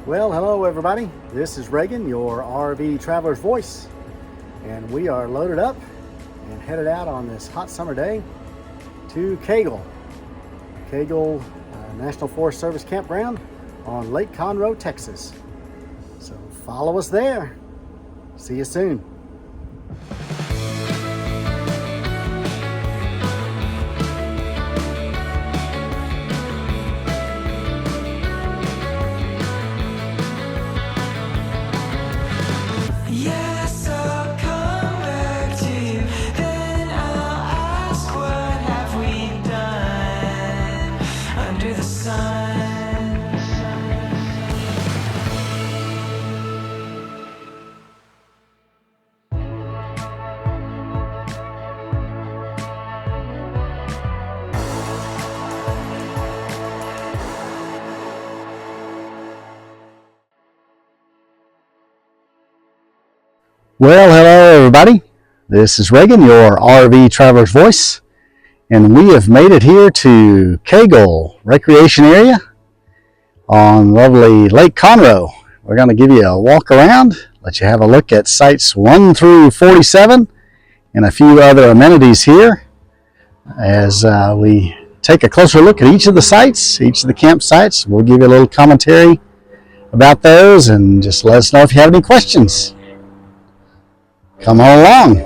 Well, hello everybody. This is Reagan, your RV traveler's voice, and we are loaded up and headed out on this hot summer day to Cagle National Forest Service Campground on Lake Conroe, Texas. So follow us there. See you soon. Yes, I'll come back to you, then I'll ask, what have we done under the sun? Well, hello everybody. This is Reagan, your RV traveler's voice, and we have made it here to Cagle Recreation Area on lovely Lake Conroe. We're going to give you a walk around, let you have a look at sites 1 through 47 and a few other amenities here as we take a closer look at each of the sites, each of the campsites. We'll give you a little commentary about those and just let us know if you have any questions. Come on along.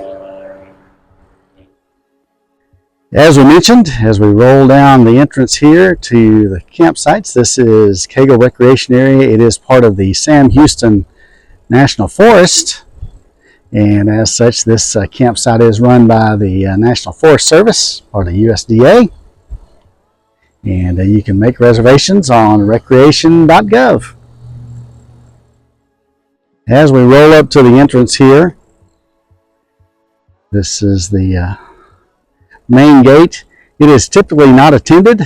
As we mentioned, as we roll down the entrance here to the campsites, this is Cagle Recreation Area. It is part of the Sam Houston National Forest, and as such, this campsite is run by the National Forest Service, or the USDA, and you can make reservations on recreation.gov. As we roll up to the entrance here, this is the main gate. It is typically not attended,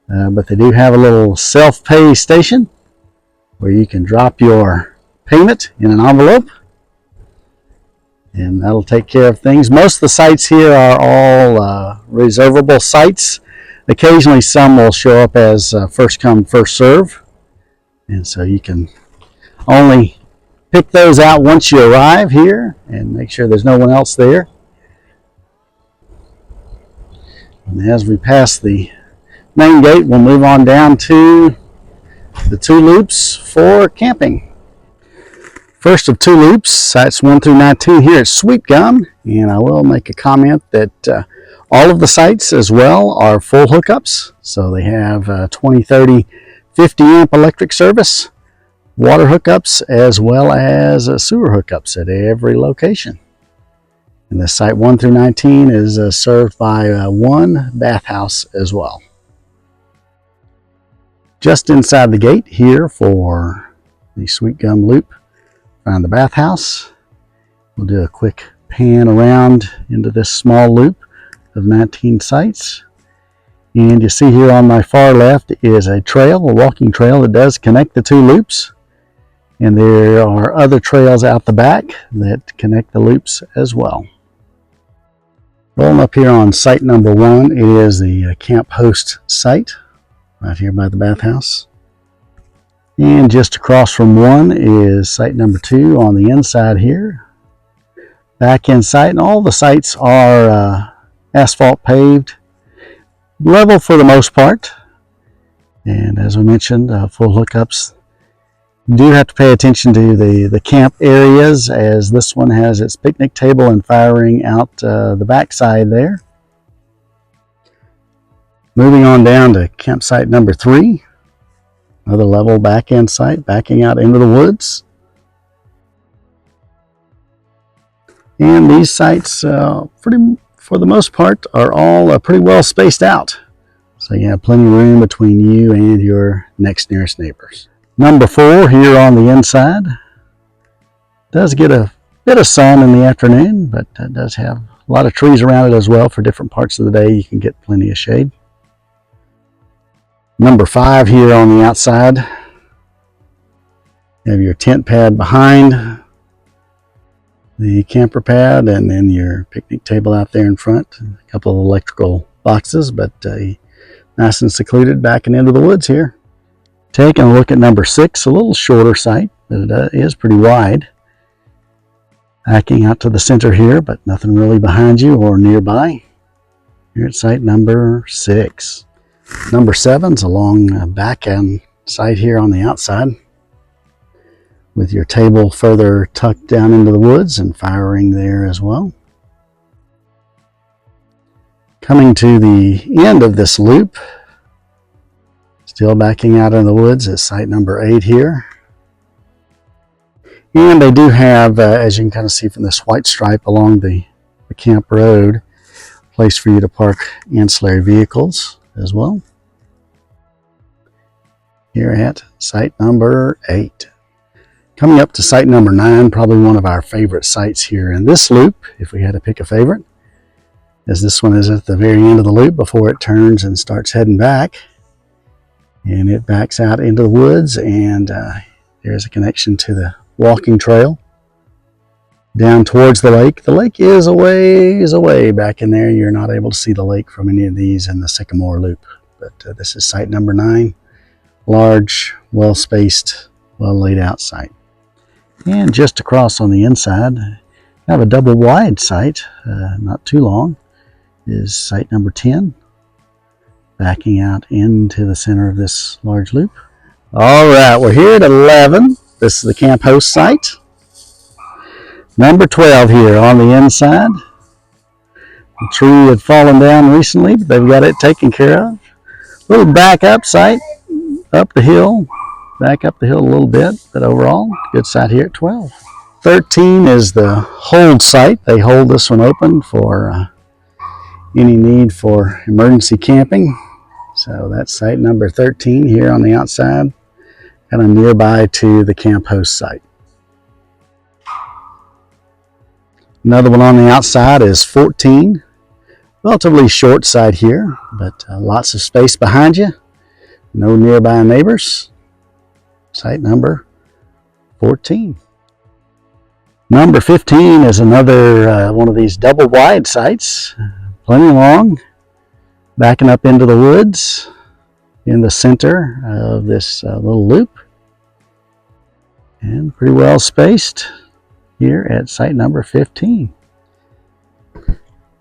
but they do have a little self-pay station where you can drop your payment in an envelope, and that'll take care of things. Most of the sites here are all reservable sites. Occasionally some will show up as first come, first serve, and so you can only pick those out once you arrive here and make sure there's no one else there. And as we pass the main gate, we'll move on down to the 2 loops for camping. First of 2 loops, sites 1 through 19 here at Sweetgum, and I will make a comment that all of the sites as well are full hookups. So they have 20, 30, 50 amp electric service, water hookups, as well as sewer hookups at every location. And the site 1 through 19 is served by 1 bathhouse as well. Just inside the gate here for the Sweetgum loop around the bathhouse, we'll do a quick pan around into this small loop of 19 sites. And you see here on my far left is a trail, a walking trail that does connect the 2 loops. And there are other trails out the back that connect the loops as well. Rolling up here on site number 1, it is the camp host site right here by the bathhouse. And just across from 1 is site number 2 on the inside here. Back in site, and all the sites are asphalt paved, level for the most part. And as we mentioned, full hookups. You do have to pay attention to the camp areas, as this one has its picnic table and fire ring out the back side there. Moving on down to campsite number 3, another level back end site, backing out into the woods. And these sites, for the most part, are all pretty well spaced out. So you have plenty of room between you and your next nearest neighbors. Number 4 here on the inside does get a bit of sun in the afternoon, but does have a lot of trees around it as well. For different parts of the day, you can get plenty of shade. Number 5 here on the outside, you have your tent pad behind the camper pad, and then your picnic table out there in front. A couple of electrical boxes, but nice and secluded backing into the woods here. Taking a look at number 6, a little shorter site, but it is pretty wide. Backing out to the center here, but nothing really behind you or nearby. Here at site number 6. Number 7's along back end site here on the outside, with your table further tucked down into the woods and firing there as well. Coming to the end of this loop, still backing out in the woods at site number 8 here. And they do have, as you can kind of see from this white stripe along the camp road, a place for you to park ancillary vehicles as well. Here at site number 8. Coming up to site number 9, probably one of our favorite sites here in this loop, if we had to pick a favorite, as this one is at the very end of the loop before it turns and starts heading back. And it backs out into the woods, and there's a connection to the walking trail down towards the lake. The lake is a ways away back in there. You're not able to see the lake from any of these in the Sycamore loop. But this is site number 9. Large, well-spaced, well-laid out site. And just across on the inside, I have a double wide site, not too long, is site number 10. Backing out into the center of this large loop. All right, we're here at 11. This is the camp host site. Number 12 here on the inside. The tree had fallen down recently, but they've got it taken care of. Little back up site, up the hill, back up the hill a little bit, but overall, good site here at 12. 13 is the hold site. They hold this one open for any need for emergency camping. So that's site number 13 here on the outside, kind of nearby to the camp host site. Another one on the outside is 14. Relatively short site here, but lots of space behind you. No nearby neighbors. Site number 14. Number 15 is another one of these double wide sites. Plenty long. Backing up into the woods in the center of this little loop. And pretty well spaced here at site number 15.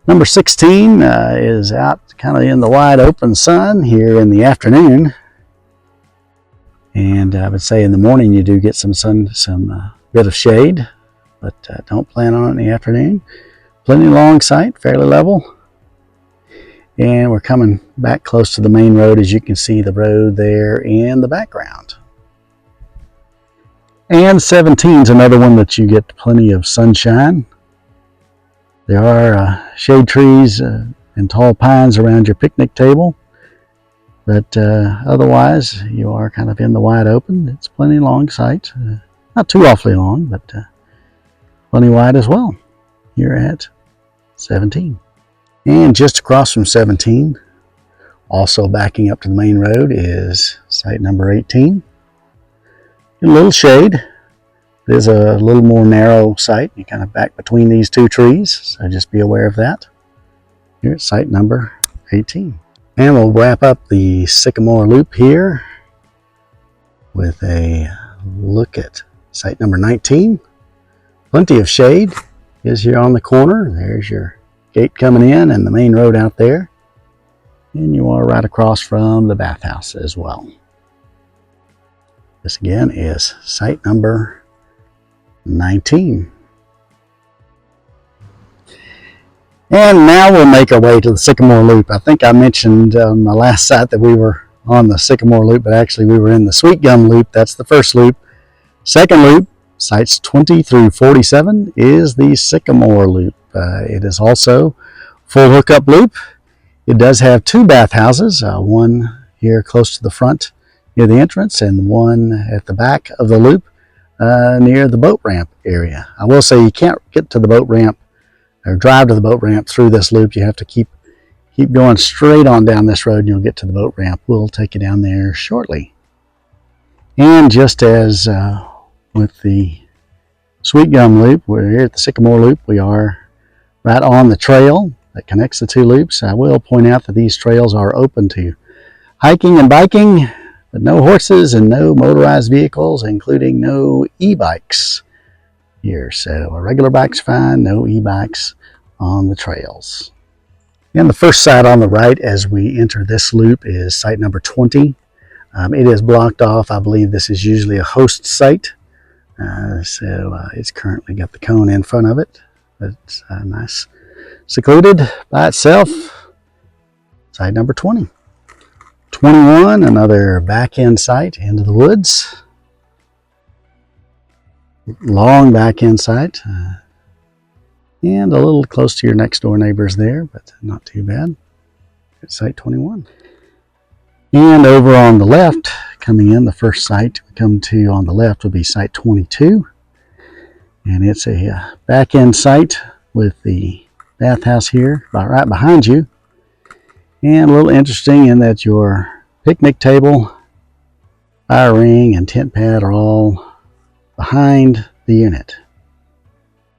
Number 16 is out kind of in the wide open sun here in the afternoon. And I would say in the morning you do get some sun, some bit of shade, but don't plan on it in the afternoon. Plenty long site, fairly level. And we're coming back close to the main road, as you can see the road there in the background. And 17 is another one that you get plenty of sunshine. There are shade trees and tall pines around your picnic table. But otherwise, you are kind of in the wide open. It's plenty long site. Not too awfully long, but plenty wide as well. Here at 17. And just across from 17, also backing up to the main road, is site number 18. A little shade. It is a little more narrow site. You kind of back between these two trees, so just be aware of that. Here at site number 18. And we'll wrap up the Sycamore loop here with a look at site number 19. Plenty of shade is here on the corner. There's your gate coming in and the main road out there. And you are right across from the bathhouse as well. This again is site number 19. And now we'll make our way to the Sycamore Loop. I think I mentioned on the last site that we were on the Sycamore Loop, but actually we were in the Sweetgum Loop. That's the first loop. Second loop, sites 20 through 47, is the Sycamore Loop. It is also full hookup loop. It does have 2 bathhouses, one here close to the front near the entrance and one at the back of the loop near the boat ramp area. I will say you can't get to the boat ramp or drive to the boat ramp through this loop. You have to keep going straight on down this road and you'll get to the boat ramp. We'll take you down there shortly. And just as with the Sweetgum Loop, we're here at the Sycamore Loop. We are right on the trail that connects the 2 loops. I will point out that these trails are open to hiking and biking but no horses and no motorized vehicles, including no e-bikes here. So a regular bike's fine, no e-bikes on the trails. And the first site on the right as we enter this loop is site number 20. It is blocked off. I believe this is usually a host site. So it's currently got the cone in front of it. It's nice, secluded by itself. Site number 20. 21, another back end site into the woods. Long back end site. And a little close to your next door neighbors there, but not too bad. It's site 21. And over on the left, coming in, the first site we come to on the left would be site 22. And it's a back end site with the bathhouse here right behind you. And a little interesting in that your picnic table, fire ring, and tent pad are all behind the unit,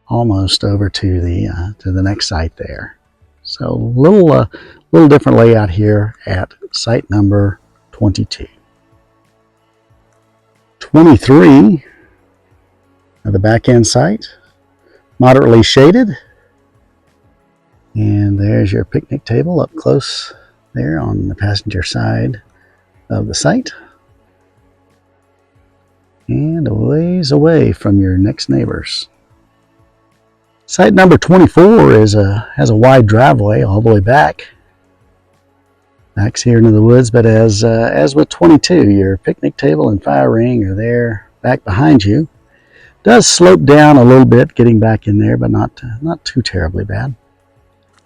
almost over to the next site there. So a little different layout here at site number 22. 23, the back end site, moderately shaded. And there's your picnic table up close there on the passenger side of the site. And a ways away from your next neighbors. Site number 24 has a wide driveway all the way back. Backs here into the woods, but as with 22, your picnic table and fire ring are there back behind you. Does slope down a little bit getting back in there, but not too terribly bad.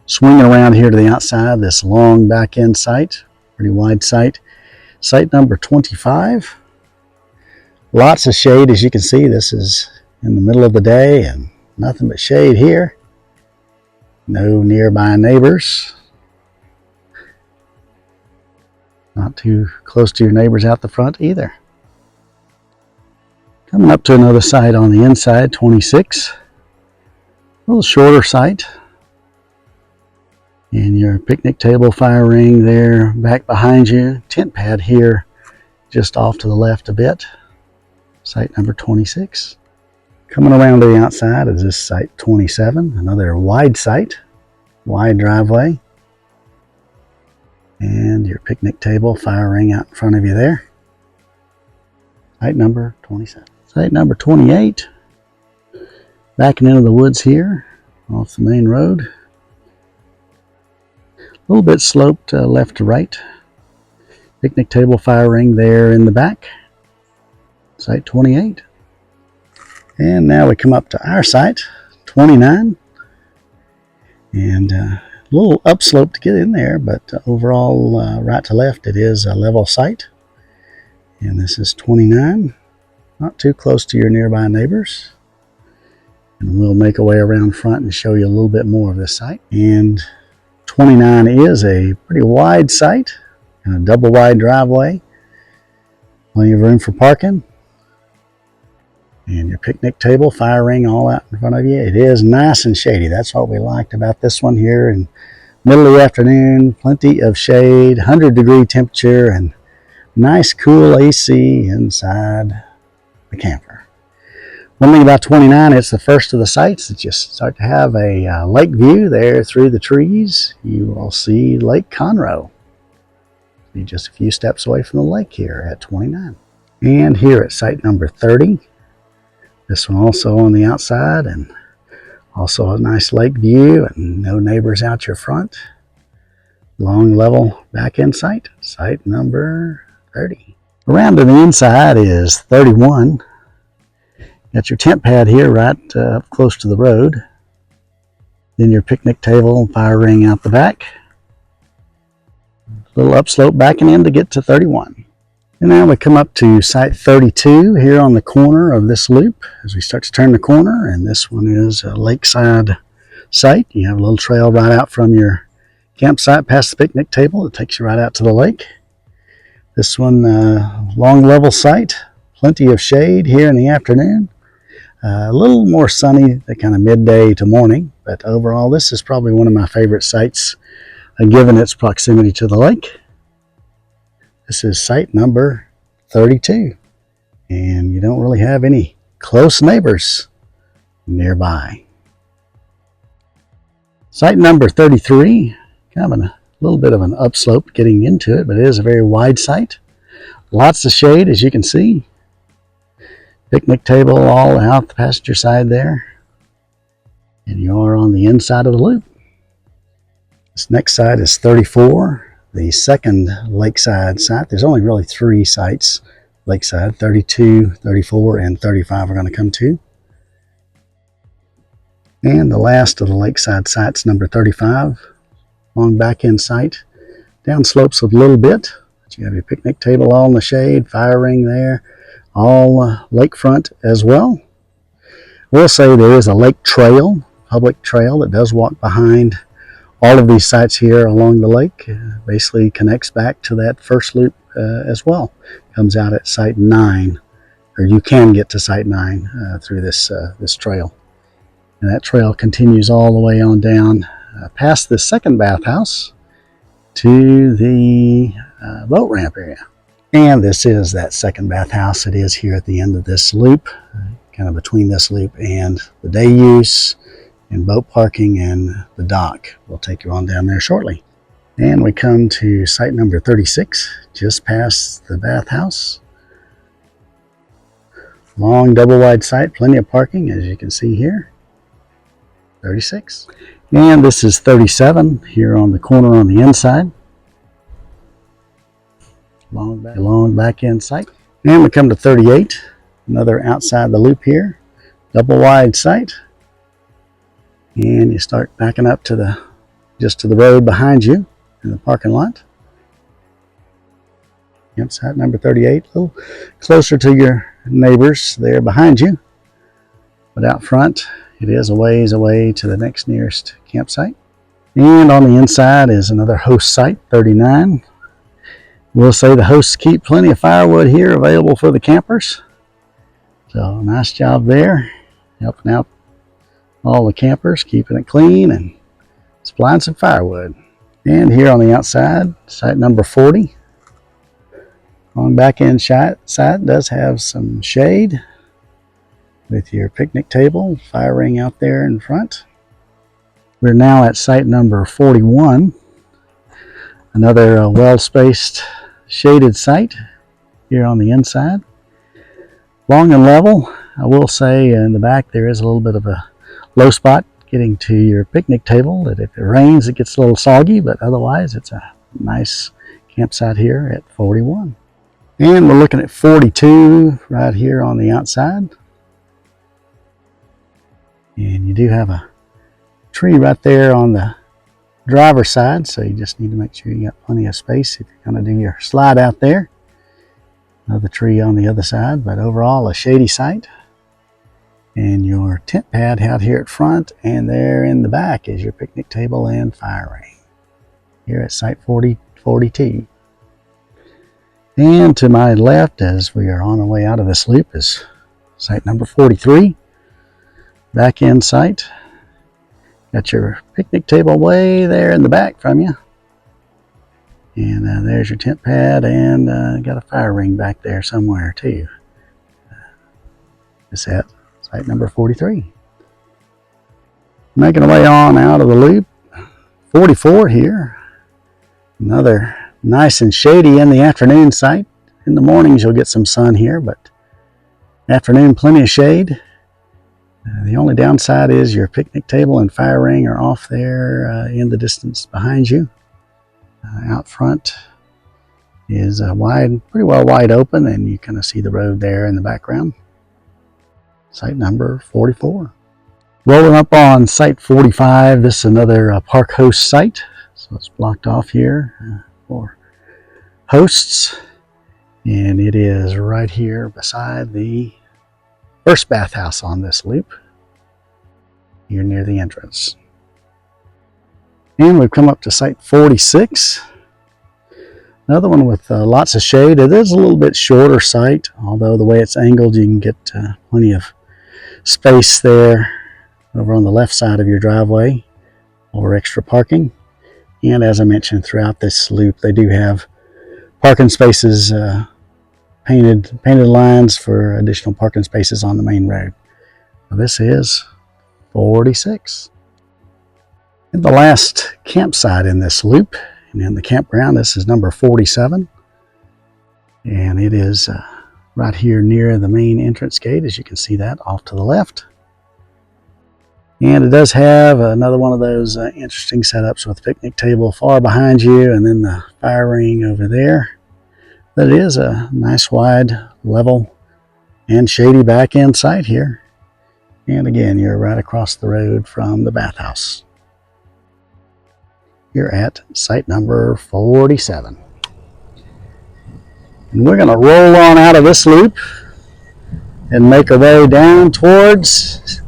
Swinging around here to the outside, this long back end site, pretty wide site. Site number 25. Lots of shade, as you can see. This is in the middle of the day and nothing but shade here. No nearby neighbors. Not too close to your neighbors out the front either. Coming up to another site on the inside, 26. A little shorter site. And your picnic table, fire ring there back behind you. Tent pad here just off to the left a bit. Site number 26. Coming around to the outside is this site 27, another wide site, wide driveway. And your picnic table, fire ring out in front of you there. Site number 27. Site number 28. Backing into the woods here off the main road. A little bit sloped left to right. Picnic table, fire ring there in the back. Site 28. And now we come up to our site, 29. And a little upslope to get in there, but overall, right to left, it is a level site. And this is 29. Not too close to your nearby neighbors. And we'll make our way around front and show you a little bit more of this site. And 29 is a pretty wide site and a double wide driveway. Plenty of room for parking. And your picnic table, fire ring all out in front of you. It is nice and shady. That's what we liked about this one here. In middle of the afternoon, plenty of shade, 100-degree temperature, and nice cool AC inside the camper. One thing about 29, it's the first of the sites that just start to have a lake view there through the trees. You will see Lake Conroe. Be just a few steps away from the lake here at 29. And here at site number 30. This one also on the outside and also a nice lake view and no neighbors out your front. Long level back end site, site number 30. Around to the inside is 31. Got your tent pad here right up close to the road. Then your picnic table and fire ring out the back. A little upslope backing in to get to 31. And now we come up to site 32 here on the corner of this loop as we start to turn the corner. And this one is a lakeside site. You have a little trail right out from your campsite past the picnic table. It takes you right out to the lake. This one, long level site. Plenty of shade here in the afternoon. A little more sunny, the kind of midday to morning. But overall, this is probably one of my favorite sites, given its proximity to the lake. This is site number 32. And you don't really have any close neighbors nearby. Site number 33, kind of a little bit of an upslope getting into it, but it is a very wide site. Lots of shade, as you can see. Picnic table all out the passenger side there. And you are on the inside of the loop. This next site is 34, the second lakeside site. There's only really 3 sites lakeside. 32, 34, and 35 are going to come to. And the last of the lakeside sites, number 35, long back end site. Down slopes a little bit. But you have your picnic table all in the shade, fire ring there, all lakefront as well. We'll say there is a lake trail, public trail that does walk behind all of these sites here along the lake. Basically connects back to that first loop as well. Comes out at site 9, or you can get to site 9 through this trail. And that trail continues all the way on down past the second bathhouse to the boat ramp area. And this is that second bathhouse. It is here at the end of this loop, kind of between this loop and the day use and boat parking and the dock. We'll take you on down there shortly. And we come to site number 36, just past the bathhouse. Long double wide site, plenty of parking as you can see here. 36. And this is 37 here on the corner on the inside. Long back end site. And we come to 38, another outside the loop here. Double wide site. And you start backing up to just to the road behind you in the parking lot. Yep, site number 38, a little closer to your neighbors there behind you. But out front, it is a ways away to the next nearest campsite. And on the inside is another host site, 39. We'll say the hosts keep plenty of firewood here available for the campers. So nice job there, helping out all the campers, keeping it clean and supplying some firewood. And here on the outside, site number 40. On back end site does have some shade with your picnic table, fire ring out there in front. We're now at site number 41, another well-spaced shaded site here on the inside. Long and level. I will say in the back there is a little bit of a low spot getting to your picnic table, that if it rains it gets a little soggy, but otherwise it's a nice campsite here at 41. And we're looking at 42 right here on the outside. And you do have a tree right there on the driver's side, so you just need to make sure you got plenty of space if you're going to do your slide out there. Another tree on the other side, but overall a shady site. And your tent pad out here at front, and there in the back is your picnic table and fire ring here at site 42. And to my left, as we are on the way out of this loop, is site number 43. Back end site. Got your picnic table way there in the back from you. And there's your tent pad, and got a fire ring back there somewhere too. It's at site number 43. Making our way on out of the loop. 44 here. Another nice and shady in the afternoon site. In the mornings you'll get some sun here, but afternoon plenty of shade. The only downside is your picnic table and fire ring are off there in the distance behind you. Out front is pretty well wide open, and you kind of see the road there in the background. Site number 44. Rolling up on site 45, this is another park host site. So it's blocked off here for hosts. And it is right here beside the first bathhouse on this loop, here near the entrance. And we've come up to site 46. Another one with lots of shade. It is a little bit shorter site, although the way it's angled, you can get plenty of space there over on the left side of your driveway or extra parking. And as I mentioned, throughout this loop, they do have parking spaces painted lines for additional parking spaces on the main road. This is 46. And the last campsite in this loop, and in the campground, this is number 47. And it is right here near the main entrance gate, as you can see that off to the left. And it does have another one of those interesting setups with picnic table far behind you, and then the fire ring over there. But it is a nice wide, level, and shady back end site here. And again, you're right across the road from the bathhouse. You're at site number 47. And we're going to roll on out of this loop and make our way down towards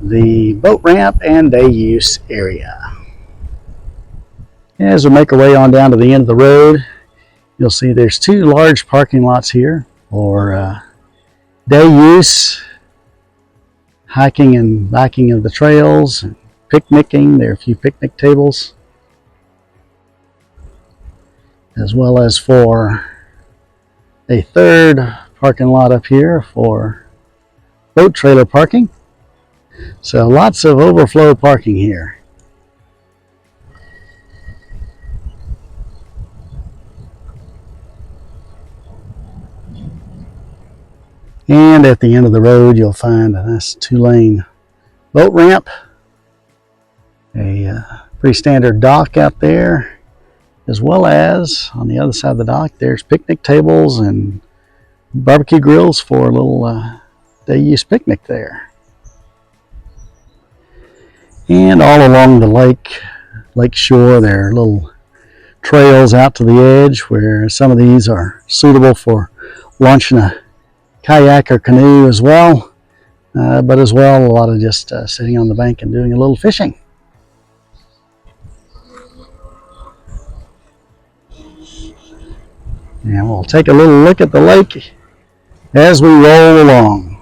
the boat ramp and day use area. As we make our way on down to the end of the road, you'll see there's two large parking lots here for day use, hiking and biking of the trails, and picnicking. There are a few picnic tables, as well as for a third parking lot up here for boat trailer parking. So lots of overflow parking here. And at the end of the road, you'll find a nice 2-lane boat ramp, a pretty standard dock out there, as well as on the other side of the dock, there's picnic tables and barbecue grills for a little day use picnic there. And all along the lake shore, there are little trails out to the edge where some of these are suitable for launching a kayak or canoe as well, but as well a lot of just sitting on the bank and doing a little fishing. And we'll take a little look at the lake as we roll along.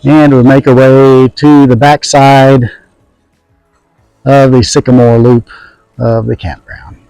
And we make our way to the backside of the Sycamore loop of the campground.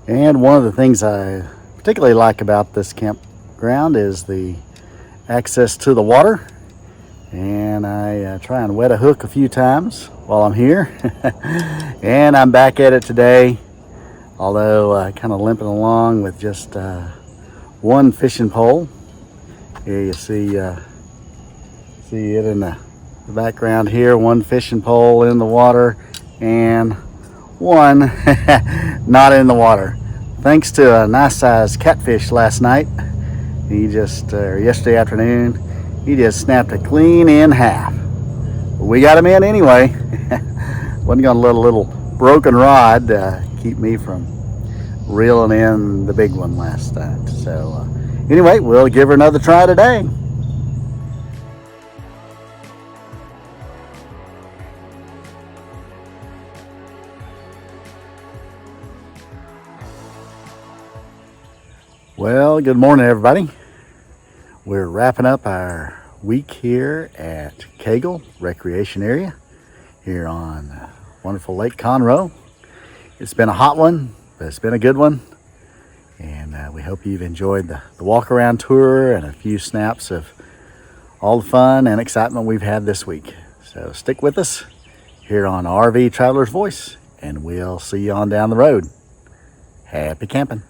And one of the things I particularly like about this campground is the access to the water. And I try and wet a hook a few times while I'm here. And I'm back at it today, although kind of limping along with just one fishing pole. Here you see it in the background here, one fishing pole in the water and one not in the water. Thanks to a nice sized catfish last night, he just, yesterday afternoon, he just snapped it clean in half. We got him in anyway. Wasn't gonna let a little broken rod keep me from reeling in the big one last night. So anyway, we'll give her another try today. Well, good morning, everybody. We're wrapping up our week here at Cagle Recreation Area here on wonderful Lake Conroe. It's been a hot one, but it's been a good one. And we hope you've enjoyed the walk around tour and a few snaps of all the fun and excitement we've had this week. So stick with us here on RV Traveler's Voice, and we'll see you on down the road. Happy camping.